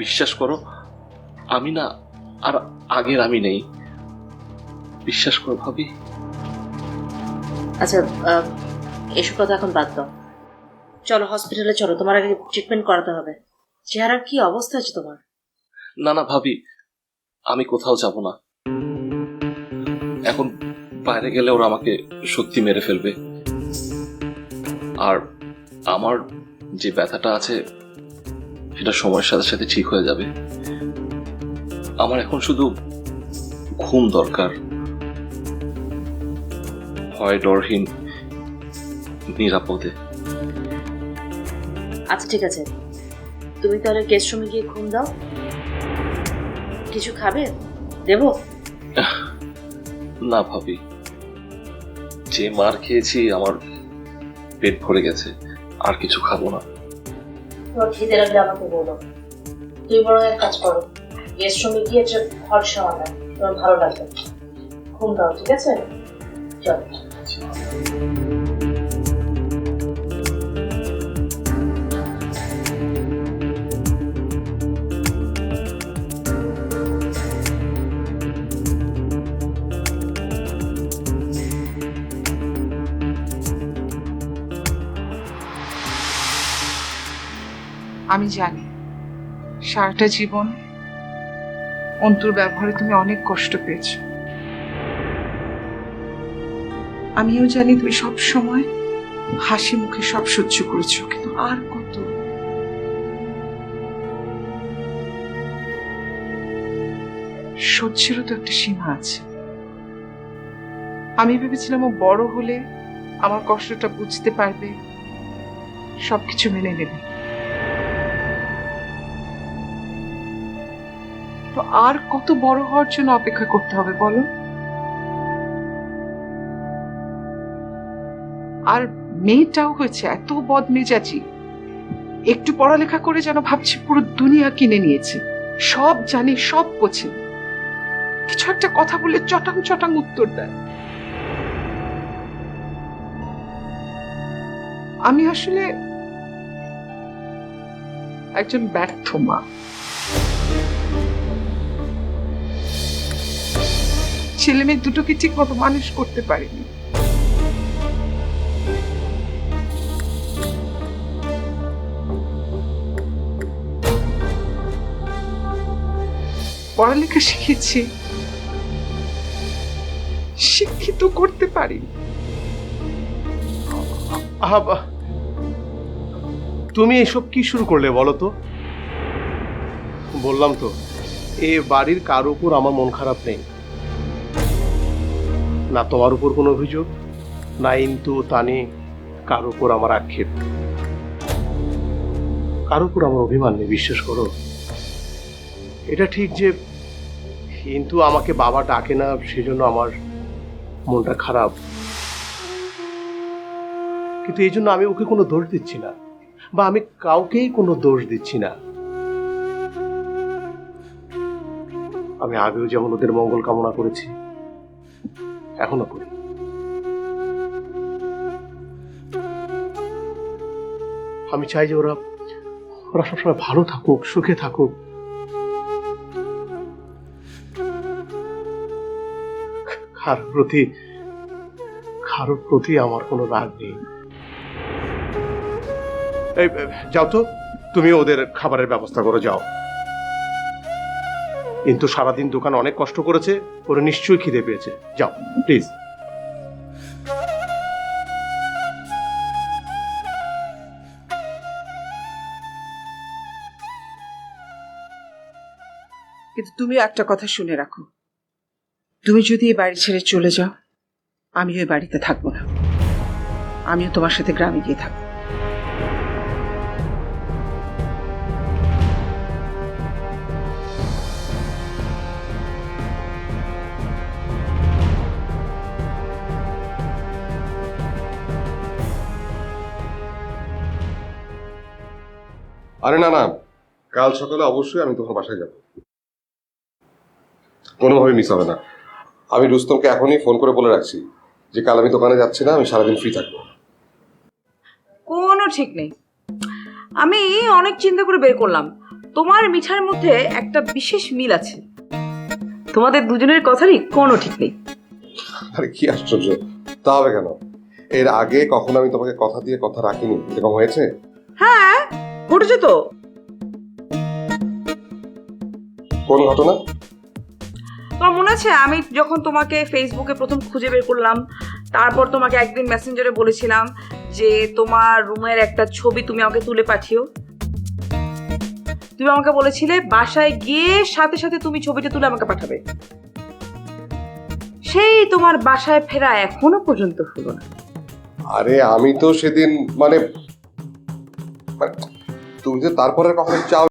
বিশ্বাস করো, আমি না আর আগের আমি নেই। বিশ্বাস করো ভাবি। আচ্ছা, এসব কথা এখন বাদ দাও। চলো হসপিটালে চলো, তোমার আগে ট্রিটমেন্ট করাতে হবে। চেহারার কি অবস্থা আছে তোমার? না না ভাবি, আমি কোথাও যাব না। এখন বাইরে গেলে ওরা আমাকে সত্যি মেরে ফেলবে। আর আমার যে ব্যথাটা আছে সেটা সময়ের সাথে সাথে ঠিক হয়ে যাবে। আমার এখন শুধু ঘুম দরকার, ভয় ডরহীন, নিরাপদে। আচ্ছা ঠিক আছে, তুমি তাহলে গেস্ট রুমে গিয়ে ঘুম দাও। কিছু খাবে? দেবো? না ভাবি, যে মার খেয়েছি আমার পেট ভরে গেছে, আর কিছু খাবো না। তোমার খিদে লাগলে আমাকে বলো। তুই বরং এক কাজ করো, গেস্ট রুমে গিয়ে একটা হট শাওয়ার নাও, তোমার ভালো লাগবে। ঘুম দাও, ঠিক আছে? চলো। আমি জানি সারাটা জীবন অন্তুর ব্যবহারে তুমি অনেক কষ্ট পেয়েছ। আমিও জানি তুমি সব সময় হাসি মুখে সব সহ্য করেছো, কিন্তু আর কত? সহ্যেরও তো একটা সীমা আছে। আমি ভেবেছিলাম ও বড় হলে আমার কষ্টটা বুঝতে পারবে, সবকিছু মেনে নেবে। তো আর কত বড় হওয়ার জন্য অপেক্ষা করতে হবে বলো? আর মেয়েটাও হয়েছে এত বদমেজাজি, একটু পড়ালেখা করে যেন ভাবছি পুরো দুনিয়া কিনে নিয়েছে, সব জানে, সব বোঝে। কিছু একটা কথা বললে চটাং চটাং উত্তর দেয়। আমি আসলে একজন ব্যর্থ মা। ছেলে মেয়ে দুটোকে ঠিক মতো মানুষ করতে পারিনি। পড়ালেখা শিখেছি, শিক্ষিত করতে পারিনি। তুমি এসব কি শুরু করলে বলো তো? বললাম তো, এ বাড়ির কার উপর আমার মন খারাপ নেই। না তোমার উপর কোনো অভিযোগ, না ইন্তু তানি কার উপর আমার আক্ষেপ, কার উপর আমার অভিমান নেই, বিশ্বাস করো। এটা ঠিক যে ইন্তু আমাকে বাবা ডাকে না, সেজন্য আমার মনটা খারাপ, কিন্তু এই জন্য আমি ওকে কোনো দোষ দিচ্ছি না, বা আমি কাউকেই কোনো দোষ দিচ্ছি না। আমি আগেও যেমন ওদের মঙ্গল কামনা করেছি, এখনো করি। আমি চাই যে ওরা ওরা সবসময় ভালো থাকুক, সুখে থাকুক। কারোর প্রতি আমার কোনো রাগ নেই। এই যাও তো, তুমি ওদের খাবারের ব্যবস্থা করো, যাও। কিন্তু সারাদিন দোকান অনেক কষ্ট করেছে, ওরা নিশ্চয়ই খিদে পেয়েছে, যাও প্লিজ। কিন্তু তুমি একটা কথা শুনে রাখো, তুমি যদি এই বাড়ি ছেড়ে চলে যাও, আমিও এই বাড়িতে থাকবো না। আমিও তোমার সাথে গ্রামে গিয়ে থাকবো। আরে না না, কাল সকালে অবশ্যই আমি তোমার বাসায় যাব, কোনোভাবে মিস হবে না। আমি রুস্তমকে এখনই ফোন করে বলে রাখছি যে কাল আমি দোকানে যাচ্ছি না, আমি সারাদিন ফ্রি থাকবো। কোনো ঠিক নেই, আমি অনেক চিন্তা করে বের করলাম, তোমার মিঠার মধ্যে একটা বিশেষ মিল আছে। তোমাদের দুজনের কথারই কোনো ঠিক নেই। আরে কি আশ্চর্য, তা হবে কেন? এর আগে কখনো আমি তোমাকে কথা দিয়ে কথা রাখিনি, এরকম হয়েছে? হ্যাঁ, ঘটেছে তো। কোন ঘটনা? তোমার মনে আছে আমি যখন তোমাকে ফেসবুকে প্রথম খুঁজে বের করলাম, তারপর তোমাকে একদিন মেসেঞ্জারে বলেছিলাম যে তোমার রুমের একটা ছবি তুমি আমাকে তুলে পাঠিও। তুমি আমাকে বলেছিলে বাসায় গিয়ে সাথে সাথে তুমি ছবিটা তুলে আমাকে পাঠাবে। সেই তোমার বাসায় ফেরা এখনো পর্যন্ত হলো না। আরে আমি তো সেদিন মানে তুমি যে তারপরে কখনো চাও